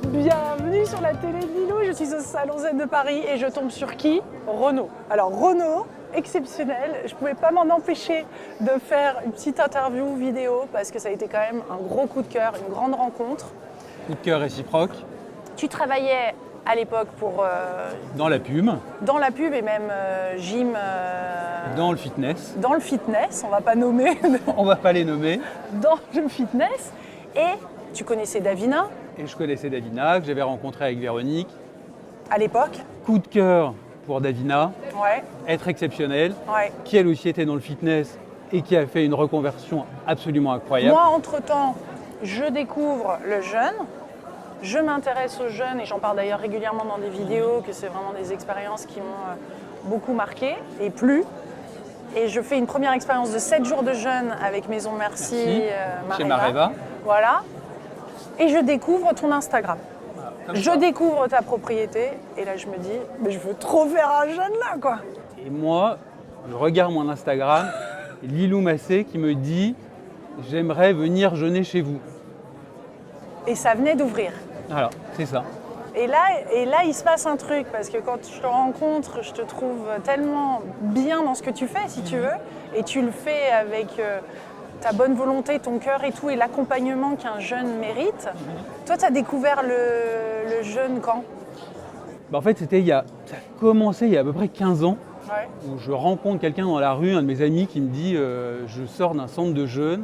Bienvenue sur la télé de Lilou, je suis au Salon Z de Paris et je tombe sur qui? Renaud. Alors Renaud, exceptionnel, je ne pouvais pas m'en empêcher de faire une petite interview vidéo parce que ça a été quand même un gros coup de cœur, une grande rencontre. Coup de cœur réciproque. Tu travaillais à l'époque pour... Dans la pub. Dans la pub et même gym... Dans le fitness. Dans le fitness, on va pas nommer. On va pas les nommer. Dans le fitness. Et tu connaissais Davina. Et je connaissais Davina, que j'avais rencontré avec Véronique. À l'époque. Coup de cœur pour Davina. Ouais. Être exceptionnelle. Ouais. Qui elle aussi était dans le fitness et qui a fait une reconversion absolument incroyable. Moi, entre-temps, je découvre le jeûne. Je m'intéresse aux jeunes et j'en parle d'ailleurs régulièrement dans des vidéos, que c'est vraiment des expériences qui m'ont beaucoup marqué et plu. Et je fais une première expérience de 7 jours de jeûne avec Maison Merci, chez Mareva. Voilà. Et je découvre ton Instagram. Je découvre ta propriété et là je me dis, mais je veux trop faire un jeûne là quoi. Et moi, je regarde mon Instagram, et Lilou Massé qui me dit « J'aimerais venir jeûner chez vous ». Et ça venait d'ouvrir. Voilà, c'est ça. Et là, il se passe un truc, parce que quand je te rencontre, je te trouve tellement bien dans ce que tu fais, si tu veux, et tu le fais avec ta bonne volonté, ton cœur et tout, et l'accompagnement qu'un jeune mérite. Toi, tu as découvert le jeûne quand? En fait, ça a commencé il y a à peu près 15 ans, ouais. Où je rencontre quelqu'un dans la rue, un de mes amis, qui me dit je sors d'un centre de jeûne,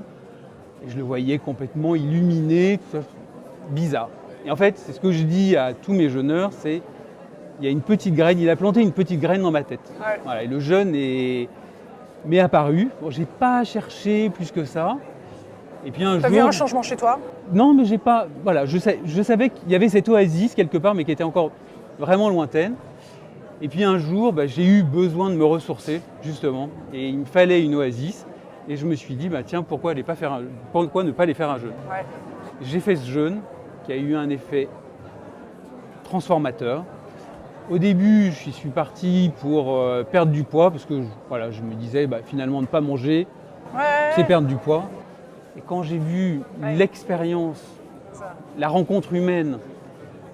et je le voyais complètement illuminé, tout ça, bizarre. Et en fait, c'est ce que je dis à tous mes jeûneurs, c'est il y a une petite graine, il a planté une petite graine dans ma tête. Ouais. Voilà, et le jeûne m'est apparu. Bon, j'ai pas cherché plus que ça. Et puis un jour. T'as vu un changement chez toi? Non, mais j'ai pas. Voilà, je savais qu'il y avait cette oasis quelque part, mais qui était encore vraiment lointaine. Et puis un jour, j'ai eu besoin de me ressourcer, justement, et il me fallait une oasis. Et je me suis dit, tiens, pourquoi ne pas aller faire un jeûne? Ouais. J'ai fait ce jeûne qui a eu un effet transformateur. Au début, je suis parti pour perdre du poids parce que je me disais finalement ne pas manger, c'est perdre du poids. Et quand j'ai vu l'expérience, la rencontre humaine,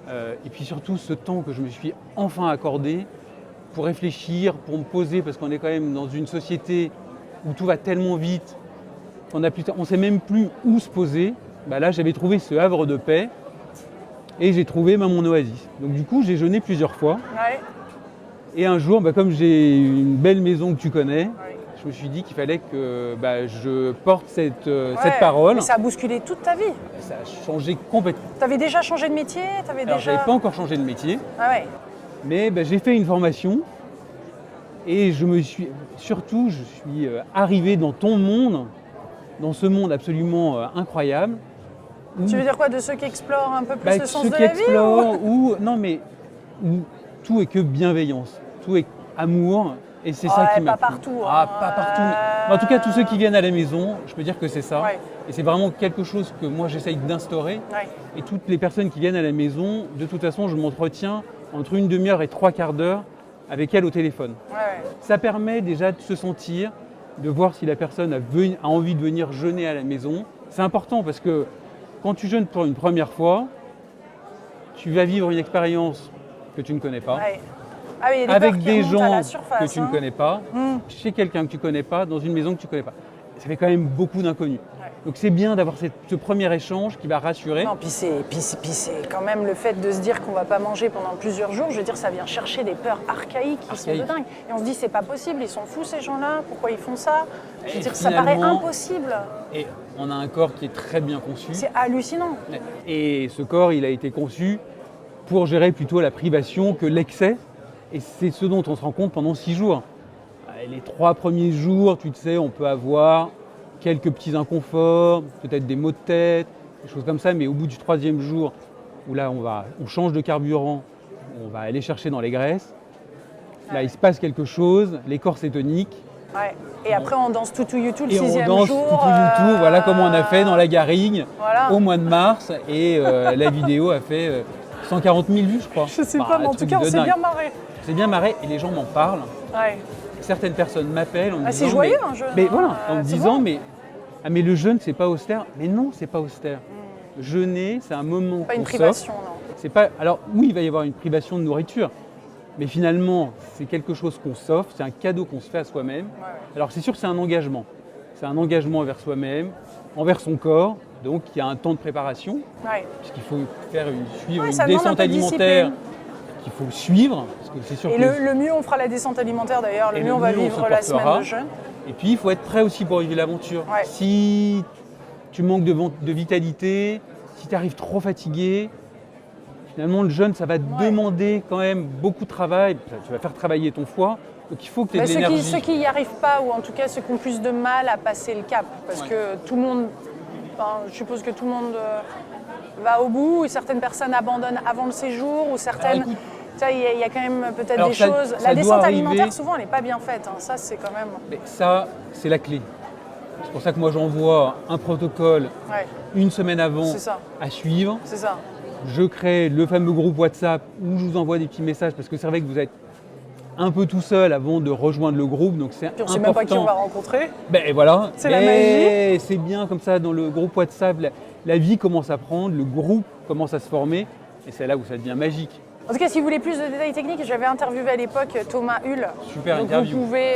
et puis surtout ce temps que je me suis enfin accordé pour réfléchir, pour me poser, parce qu'on est quand même dans une société où tout va tellement vite, on ne sait même plus où se poser. Là, j'avais trouvé ce havre de paix et j'ai trouvé mon oasis. Donc du coup, j'ai jeûné plusieurs fois. Ouais. Et un jour, comme j'ai une belle maison que tu connais, je me suis dit qu'il fallait que je porte cette parole. Mais ça a bousculé toute ta vie. Ça a changé complètement. Tu avais déjà changé de métier? Alors, je n'avais pas encore changé de métier. Ah ouais. Mais j'ai fait une formation et je suis arrivé dans ton monde, dans ce monde absolument incroyable. Tu veux dire quoi, de ceux qui explorent un peu plus le sens de la vie? Où tout est que bienveillance, tout est amour, et c'est ça qui m'a plu. Partout. Pas partout. Mais en tout cas, tous ceux qui viennent à la maison, je peux dire que c'est ça. Ouais. Et c'est vraiment quelque chose que moi j'essaye d'instaurer. Ouais. Et toutes les personnes qui viennent à la maison, de toute façon, je m'entretiens entre une demi-heure et 3/4 d'heure avec elles au téléphone. Ouais. Ça permet déjà de se sentir, de voir si la personne a envie de venir jeûner à la maison. C'est important parce que quand tu jeûnes pour une première fois, tu vas vivre une expérience que tu ne connais pas, Ouais. Ah oui, avec des gens surface, que tu ne connais pas, chez quelqu'un que tu ne connais pas, dans une maison que tu ne connais pas. Ça fait quand même beaucoup d'inconnus. Ouais. Donc c'est bien d'avoir ce premier échange qui va rassurer. Non, puis c'est quand même le fait de se dire qu'on ne va pas manger pendant plusieurs jours, je veux dire, ça vient chercher des peurs archaïques qui sont de dingue. Et on se dit, c'est pas possible, ils sont fous ces gens-là, pourquoi ils font ça? Je veux dire, ça paraît impossible. Et on a un corps qui est très bien conçu. C'est hallucinant. Et ce corps, il a été conçu pour gérer plutôt la privation que l'excès. Et c'est ce dont on se rend compte pendant 6 jours. Les 3 premiers jours, tu sais, on peut avoir quelques petits inconforts, peut-être des maux de tête, des choses comme ça, mais au bout du 3e jour, où là on change de carburant, on va aller chercher dans les graisses, là il se passe quelque chose, l'écorce est tonique. Ouais. Et après on danse Toutou YouTube le et 6e on danse jour. Toutou YouTube, voilà comment on a fait dans la Garrigue au mois de mars, et la vidéo a fait 140 000 vues je crois. Je sais pas, mais en tout cas on s'est bien marré. C'est bien marré et les gens m'en parlent. Ouais. Certaines personnes m'appellent en me disant c'est joyeux un jeûne. Mais voilà, en me disant mais le jeûne c'est pas austère. Mais non, c'est pas austère. jeûner, c'est un moment Pas une qu'on privation, s'offre. non. C'est pas. Alors oui, il va y avoir une privation de nourriture, mais finalement, c'est quelque chose qu'on s'offre, c'est un cadeau qu'on se fait à soi-même. Ouais. Alors c'est sûr que c'est un engagement. C'est un engagement envers soi-même, envers son corps. Donc il y a un temps de préparation, Ouais. puisqu'il faut suivre Ouais, ça une demande un descente peu de alimentaire discipline. qu'il faut suivre. Parce que c'est sûr Et que le mieux on fera la descente alimentaire d'ailleurs, le Et mieux le on va mieux on vivre se la semaine portera. de jeûne. Et puis il faut être prêt aussi pour vivre l'aventure. Ouais. Si tu manques de vitalité, si tu arrives trop fatigué, finalement le jeûne ça va te demander quand même beaucoup de travail. Tu vas faire travailler ton foie. Donc il faut que tu aies de l'énergie. Ceux qui n'y arrivent pas, ou en tout cas ceux qui ont plus de mal à passer le cap, parce que tout le monde, je suppose que tout le monde va au bout, et certaines personnes abandonnent avant le séjour, ou certaines... écoute, il y a quand même peut-être alors des ça- choses... ça La doit descente arriver. alimentaire, souvent, elle n'est pas bien faite. Ça, c'est quand même... Mais ça, c'est la clé. C'est pour ça que moi j'envoie un protocole Ouais, une semaine avant c'est ça, à suivre. c'est ça. Je crée le fameux groupe WhatsApp où je vous envoie des petits messages parce que c'est vrai que vous êtes un peu tout seul avant de rejoindre le groupe, donc c'est Puis on important. ne sait même pas qui on va rencontrer. Ben voilà. C'est la Mais c'est bien comme ça dans le groupe WhatsApp, la vie commence à prendre, le groupe commence à se former et c'est là où ça devient magique. En tout cas, si vous voulez plus de détails techniques, j'avais interviewé à l'époque Thomas Hull. Super Donc interview. vous pouvez,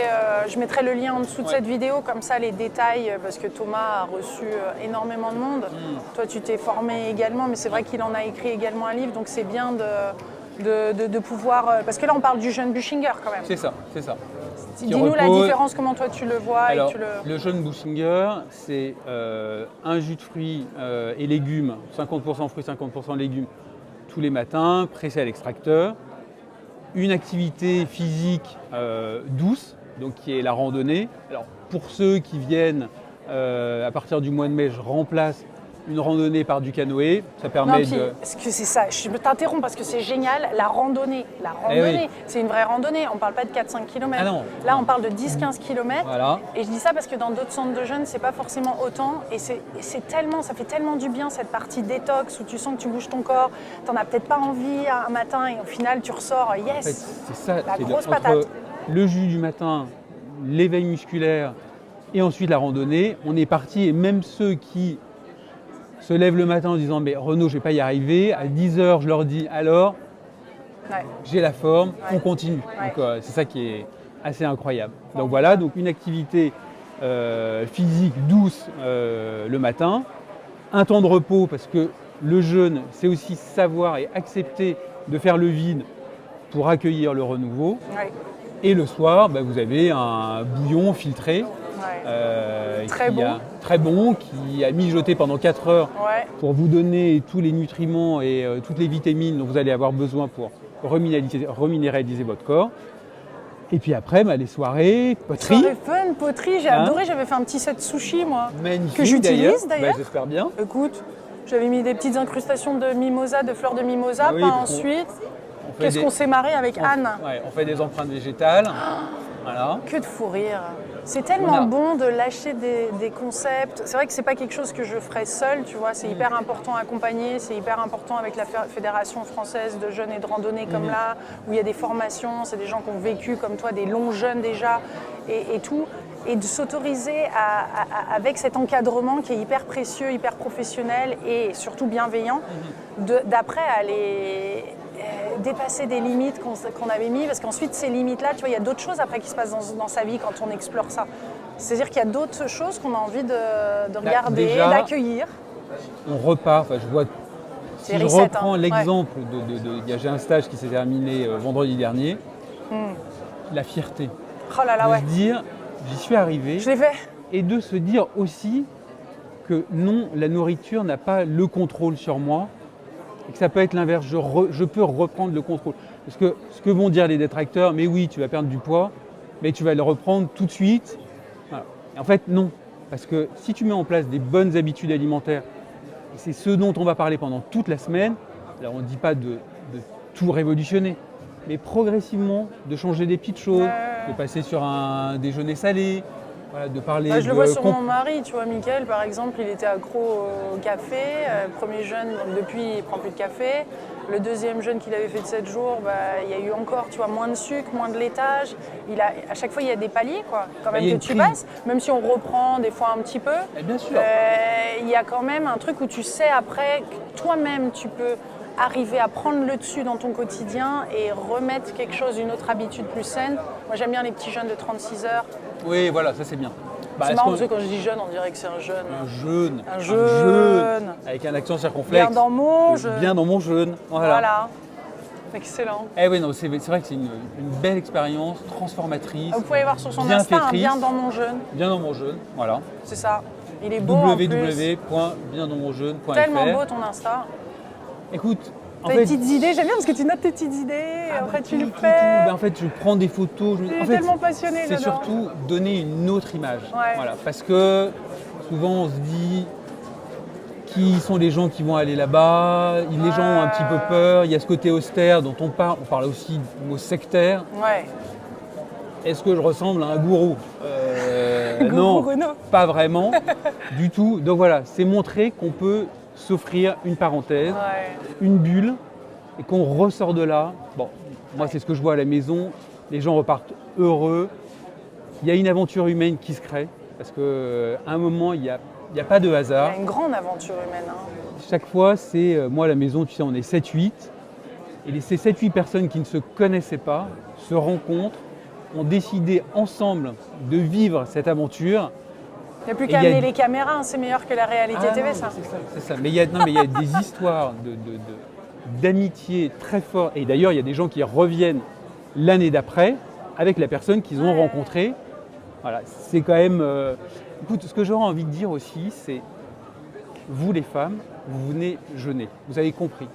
je mettrai le lien en dessous de Ouais. cette vidéo, comme ça les détails, parce que Thomas a reçu énormément de monde. Toi, tu t'es formé également, mais c'est vrai qu'il en a écrit également un livre, donc c'est bien de pouvoir... parce que là, on parle du jeune Buchinger quand même. C'est ça, c'est ça. Dis-nous la repose- différence, comment toi tu le vois. Alors, et tu le... le jeûne Buchinger, c'est un jus de fruits et légumes, 50% fruits, 50% légumes, tous les matins, pressé à l'extracteur. Une activité physique douce, donc qui est la randonnée. Alors, pour ceux qui viennent à partir du mois de mai, je remplace une randonnée par du canoë. Ça Non, permet puis, est-ce que c'est ça? Je t'interromps parce que c'est génial. La randonnée, oui. c'est une vraie randonnée. On ne parle pas de 4-5 km. Ah non. Là, on parle de 10-15 km. Voilà. Et je dis ça parce que dans d'autres centres de jeunes, c'est pas forcément autant. Et ça fait tellement du bien cette partie détox où tu sens que tu bouges ton corps. Tu n'en as peut-être pas envie un matin et au final, tu ressors, yes. En fait, c'est ça. La c'est grosse entre patate. le jus du matin, l'éveil musculaire et ensuite la randonnée, on est parti. Et même ceux qui se lèvent le matin en disant mais Renaud, je ne vais pas y arriver, à 10h, je leur dis alors, Ouais. j'ai la forme, Ouais. on continue. Ouais. Donc c'est ça qui est assez incroyable. Donc voilà, donc une activité physique douce le matin, un temps de repos parce que le jeûne, c'est aussi savoir et accepter de faire le vide pour accueillir le renouveau. Ouais. Et le soir, vous avez un bouillon filtré, Ouais. Très bon. très bon, qui a mijoté pendant 4 heures Ouais. pour vous donner tous les nutriments et toutes les vitamines dont vous allez avoir besoin pour reminéraliser votre corps. Et puis après, les soirées, poterie. Soirée fun, poterie, j'ai adoré. J'avais fait un petit set sushi, moi. Magnifique, Que j'utilise d'ailleurs. J'espère bien. Écoute, j'avais mis des petites incrustations de mimosa, de fleurs de mimosa. Ah oui, Pas parce qu'on- ensuite. On fait Qu'est-ce des- qu'on s'est marré avec Anne. on fait des empreintes végétales. Voilà. Que de fou rire. C'est tellement bon de lâcher des concepts. C'est vrai que c'est pas quelque chose que je ferais seule, tu vois. C'est hyper important à accompagner, c'est hyper important avec la Fédération française de jeûne et de randonnée comme là, où il y a des formations, c'est des gens qui ont vécu comme toi des longs jeûnes déjà et tout. Et de s'autoriser avec cet encadrement qui est hyper précieux, hyper professionnel et surtout bienveillant, d'après aller dépasser des limites qu'on avait mis, parce qu'ensuite ces limites-là, tu vois, il y a d'autres choses après qui se passent dans sa vie quand on explore ça. C'est-à-dire qu'il y a d'autres choses qu'on a envie de regarder, déjà, d'accueillir. On repart, je vois. Si C'est je reset, reprends hein. l'exemple j'ai un stage qui s'est terminé vendredi dernier, la fierté. Oh là là, De ouais. se dire, j'y suis arrivé, Je l'ai fait. et de se dire aussi que non, la nourriture n'a pas le contrôle sur moi, et que ça peut être l'inverse, je peux reprendre le contrôle. Parce que ce que vont dire les détracteurs, mais oui, tu vas perdre du poids, mais tu vas le reprendre tout de suite. Voilà. Et en fait, non. Parce que si tu mets en place des bonnes habitudes alimentaires, et c'est ce dont on va parler pendant toute la semaine, alors on ne dit pas de tout révolutionner, mais progressivement de changer des petites choses, de passer sur un déjeuner salé, voilà, de parler Je le vois sur mon mari, tu vois, Mickaël par exemple, il était accro au café, premier jeûne, donc depuis il ne prend plus de café. Le deuxième jeûne qu'il avait fait de 7 jours, il y a eu encore, tu vois, moins de sucre, moins de laitage. À chaque fois, il y a des paliers, quoi, quand même, que tu passes. Même si on reprend des fois un petit peu, bien sûr. Il y a quand même un truc où tu sais après que toi-même, tu peux arriver à prendre le dessus dans ton quotidien et remettre quelque chose, une autre habitude plus saine. Moi, j'aime bien les petits jeûnes de 36 heures. Oui, voilà, ça c'est bien. C'est marrant parce que quand je dis jeûne, on dirait que c'est un jeûne. Un jeûne. Avec un accent circonflexe. Bien dans mon jeûne. Bien dans mon jeûne. Voilà. Excellent. Eh oui, non, c'est vrai que c'est une belle expérience transformatrice. Vous pouvez voir sur son Insta, bien dans mon jeûne. Bien dans mon jeûne, voilà. C'est ça. Il est beau en plus. www.biendansmonjeûne.fr. Tellement beau ton Insta. Écoute, t'as des petites idées, j'aime bien parce que tu notes tes petites idées, après tu le fais. En fait, je prends des photos. Je suis tellement passionnée. C'est surtout donner une autre image. Ouais. Voilà, parce que souvent on se dit qui sont les gens qui vont aller là-bas, les gens ont un petit peu peur, il y a ce côté austère dont on parle aussi du mot sectaire. Ouais. Est-ce que je ressemble à un gourou Non, Renaud. Pas vraiment du tout. Donc voilà, c'est montrer qu'on peut s'offrir une parenthèse, une bulle, et qu'on ressort de là. Bon, moi c'est ce que je vois à la maison, les gens repartent heureux, il y a une aventure humaine qui se crée, parce qu'à un moment, il n'y a pas de hasard. Il y a une grande aventure humaine. Chaque fois, c'est, moi à la maison, tu sais, on est 7-8, et ces 7-8 personnes qui ne se connaissaient pas se rencontrent, ont décidé ensemble de vivre cette aventure. Il n'y a plus qu'à amener les caméras, c'est meilleur que la réalité TV, ça. C'est ça. Mais il y a des histoires d'amitié très fortes. Et d'ailleurs, il y a des gens qui reviennent l'année d'après avec la personne qu'ils ont rencontrée. Voilà, c'est quand même... Écoute, ce que j'aurais envie de dire aussi, c'est vous les femmes, vous venez jeûner. Vous avez compris.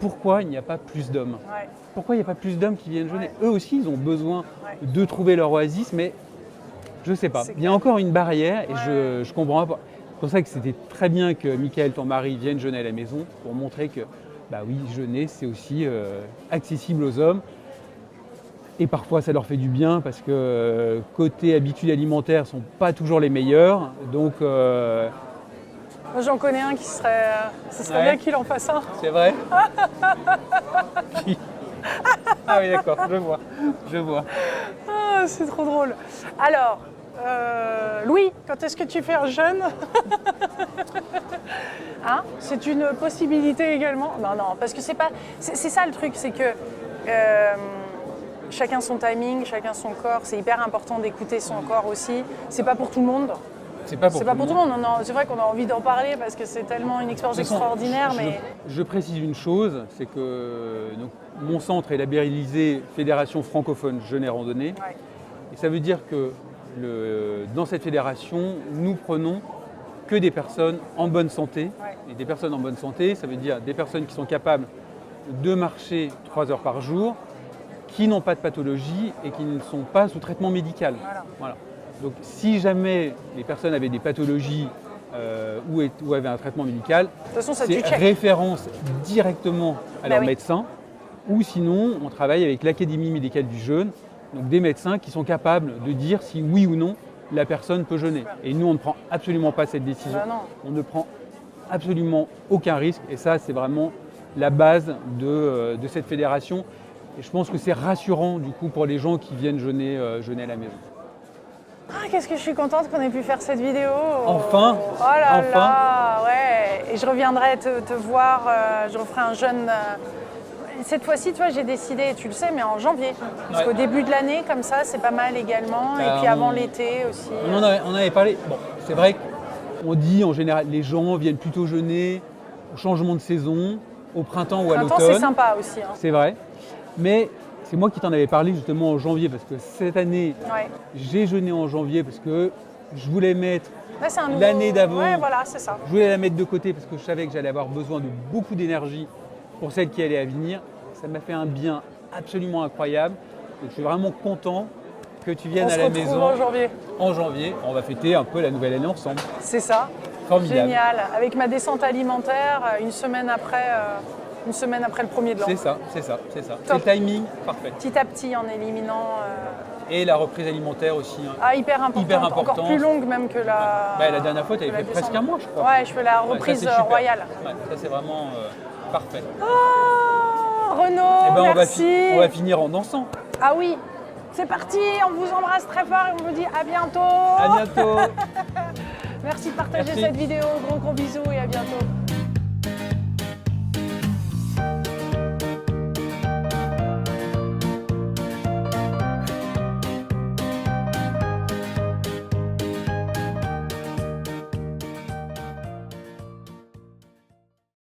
Pourquoi il n'y a pas plus d'hommes ? Pourquoi il n'y a pas plus d'hommes qui viennent jeûner ? Eux aussi, ils ont besoin de trouver leur oasis, mais... Je ne sais pas. Il y a encore une barrière et je ne comprends pas. C'est pour ça que c'était très bien que Michael, ton mari, vienne jeûner à la maison pour montrer que, oui, jeûner, c'est aussi accessible aux hommes. Et parfois, ça leur fait du bien parce que côté habitudes alimentaires ne sont pas toujours les meilleures. Donc, moi, j'en connais un qui serait... ce serait bien qu'il en fasse un. C'est vrai. Ah oui, d'accord, je vois. Ah, c'est trop drôle. Alors, Louis, quand est-ce que tu fais un jeûne? Hein? C'est une possibilité également? Non, parce que c'est ça le truc, c'est que chacun son timing, chacun son corps. C'est hyper important d'écouter son corps aussi. C'est pas pour tout le monde. C'est pas pour tout le monde. Non, c'est vrai qu'on a envie d'en parler parce que c'est tellement une expérience extraordinaire. Je précise une chose, c'est que mon centre est labellisé Fédération francophone jeûne et randonnée. Ouais. Et ça veut dire que dans cette fédération, nous prenons que des personnes en bonne santé. Ouais. Et des personnes en bonne santé, ça veut dire des personnes qui sont capables de marcher 3 heures par jour, qui n'ont pas de pathologie et qui ne sont pas sous traitement médical. Voilà. Donc si jamais les personnes avaient des pathologies ou avaient un traitement médical, c'est référence directement à leur médecin. Ou sinon, on travaille avec l'Académie médicale du jeûne, donc des médecins qui sont capables de dire si oui ou non la personne peut jeûner. Et nous, on ne prend absolument pas cette décision. On ne prend absolument aucun risque. Et ça, c'est vraiment la base de cette fédération. Et je pense que c'est rassurant du coup pour les gens qui viennent jeûner à la maison. Ah, qu'est-ce que je suis contente qu'on ait pu faire cette vidéo. Enfin. Oh là là, ouais. Et je reviendrai te voir, je referai un jeûne. Cette fois-ci, tu vois, j'ai décidé, tu le sais, mais en janvier. Parce qu'au début de l'année, comme ça, c'est pas mal également. Et puis avant l'été aussi. On avait parlé. Bon, c'est vrai qu'on dit en général, les gens viennent plutôt jeûner au changement de saison, au printemps ou à l'automne. C'est sympa aussi. Hein. C'est vrai. Mais c'est moi qui t'en avais parlé justement en janvier, parce que cette année, j'ai jeûné en janvier parce que je voulais mettre l'année d'avant. Ouais, voilà, c'est ça. Je voulais la mettre de côté parce que je savais que j'allais avoir besoin de beaucoup d'énergie pour celle qui allait à venir. Ça m'a fait un bien absolument incroyable. Donc, je suis vraiment content que tu viennes à la maison en janvier. En janvier, on va fêter un peu la nouvelle année ensemble. C'est ça. Formidable. Génial. Avec ma descente alimentaire, une semaine après le premier de l'an. C'est ça. C'est le timing parfait. Petit à petit, en éliminant... Et la reprise alimentaire aussi. Hyper importante. Encore plus longue même que la... la dernière fois, tu avais fait presque un mois, je crois. Ouais, je fais la reprise royale. Ouais, ça, c'est vraiment parfait. Ah Renaud, merci. On va finir en dansant. Ah oui, c'est parti, on vous embrasse très fort et on vous dit à bientôt. À bientôt. Merci de partager cette vidéo, gros bisous et à bientôt.